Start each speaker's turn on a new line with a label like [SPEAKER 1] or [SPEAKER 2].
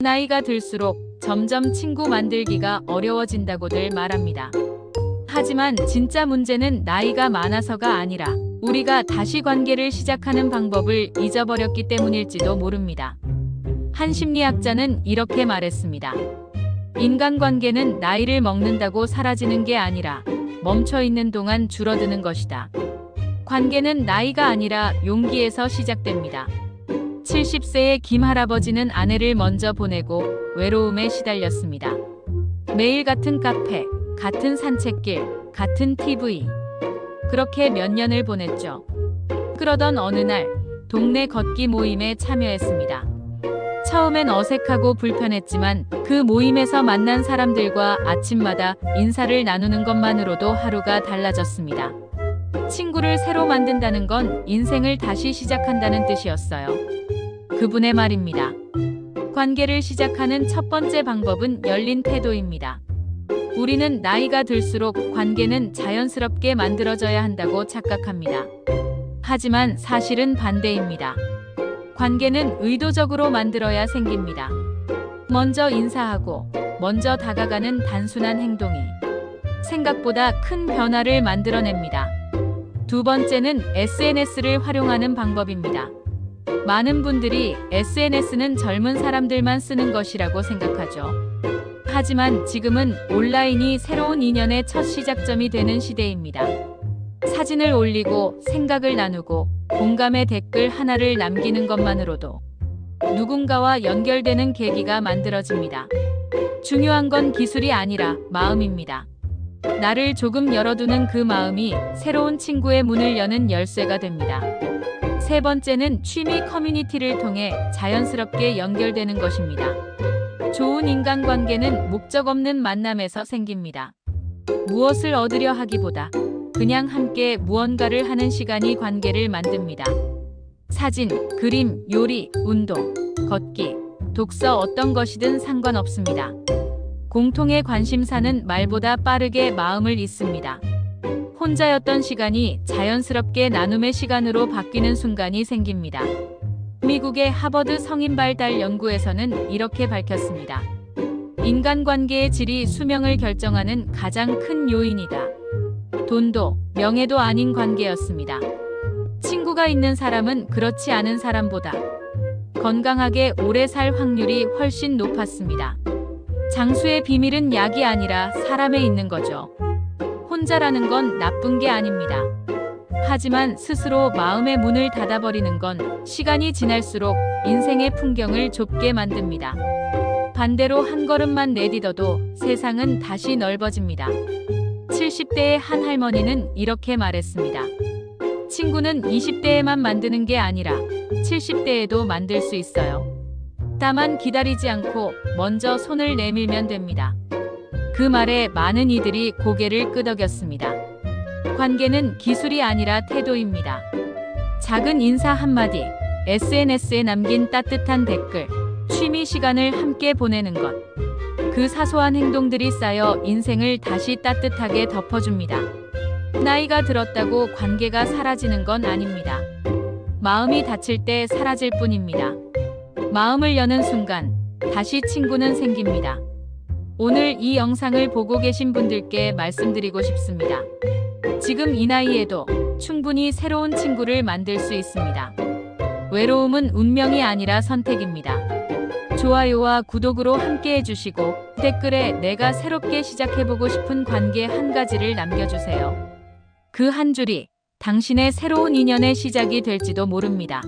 [SPEAKER 1] 나이가 들수록 점점 친구 만들기가 어려워진다고들 말합니다. 하지만 진짜 문제는 나이가 많아서가 아니라 우리가 다시 관계를 시작하는 방법을 잊어버렸기 때문일지도 모릅니다. 한 심리학자는 이렇게 말했습니다. 인간관계는 나이를 먹는다고 사라지는 게 아니라 멈춰 있는 동안 줄어드는 것이다. 관계는 나이가 아니라 용기에서 시작됩니다. 70세의 김할아버지는 아내를 먼저 보내고 외로움에 시달렸습니다. 매일 같은 카페, 같은 산책길, 같은 TV. 그렇게 몇 년을 보냈죠. 그러던 어느 날 동네 걷기 모임에 참여했습니다. 처음엔 어색하고 불편했지만 그 모임에서 만난 사람들과 아침마다 인사를 나누는 것만으로도 하루가 달라졌습니다. 친구를 새로 만든다는 건 인생을 다시 시작한다는 뜻이었어요. 그분의 말입니다. 관계를 시작하는 첫 번째 방법은 열린 태도입니다. 우리는 나이가 들수록 관계는 자연스럽게 만들어져야 한다고 착각합니다. 하지만 사실은 반대입니다. 관계는 의도적으로 만들어야 생깁니다. 먼저 인사하고 먼저 다가가는 단순한 행동이 생각보다 큰 변화를 만들어냅니다. 두 번째는 SNS를 활용하는 방법입니다. 많은 분들이 SNS는 젊은 사람들만 쓰는 것이라고 생각하죠. 하지만 지금은 온라인이 새로운 인연의 첫 시작점이 되는 시대입니다. 사진을 올리고 생각을 나누고 공감의 댓글 하나를 남기는 것만으로도 누군가와 연결되는 계기가 만들어집니다. 중요한 건 기술이 아니라 마음입니다. 나를 조금 열어두는 그 마음이 새로운 친구의 문을 여는 열쇠가 됩니다. 세 번째는 취미 커뮤니티를 통해 자연스럽게 연결되는 것입니다. 좋은 인간관계는 목적 없는 만남에서 생깁니다. 무엇을 얻으려 하기보다 그냥 함께 무언가를 하는 시간이 관계를 만듭니다. 사진, 그림, 요리, 운동, 걷기, 독서 어떤 것이든 상관없습니다. 공통의 관심사는 말보다 빠르게 마음을 잇습니다. 혼자였던 시간이 자연스럽게 나눔의 시간으로 바뀌는 순간이 생깁니다. 미국의 하버드 성인발달 연구에서는 이렇게 밝혔습니다. 인간관계의 질이 수명을 결정하는 가장 큰 요인이다. 돈도 명예도 아닌 관계였습니다. 친구가 있는 사람은 그렇지 않은 사람보다 건강하게 오래 살 확률이 훨씬 높았습니다. 장수의 비밀은 약이 아니라 사람에 있는 거죠. 혼자라는 건 나쁜 게 아닙니다. 하지만 스스로 마음의 문을 닫아버리는 건 시간이 지날수록 인생의 풍경을 좁게 만듭니다. 반대로 한 걸음만 내딛어도 세상은 다시 넓어집니다. 70대의 한 할머니는 이렇게 말했습니다. 친구는 20대에만 만드는 게 아니라 70대에도 만들 수 있어요. 다만 기다리지 않고 먼저 손을 내밀면 됩니다. 그 말에 많은 이들이 고개를 끄덕였습니다. 관계는 기술이 아니라 태도입니다. 작은 인사 한마디, SNS에 남긴 따뜻한 댓글, 취미 시간을 함께 보내는 것. 그 사소한 행동들이 쌓여 인생을 다시 따뜻하게 덮어줍니다. 나이가 들었다고 관계가 사라지는 건 아닙니다. 마음이 다칠 때 사라질 뿐입니다. 마음을 여는 순간 다시 친구는 생깁니다. 오늘 이 영상을 보고 계신 분들께 말씀드리고 싶습니다. 지금 이 나이에도 충분히 새로운 친구를 만들 수 있습니다. 외로움은 운명이 아니라 선택입니다. 좋아요와 구독으로 함께 해주시고 댓글에 내가 새롭게 시작해보고 싶은 관계 한 가지를 남겨주세요. 그 한 줄이 당신의 새로운 인연의 시작이 될지도 모릅니다.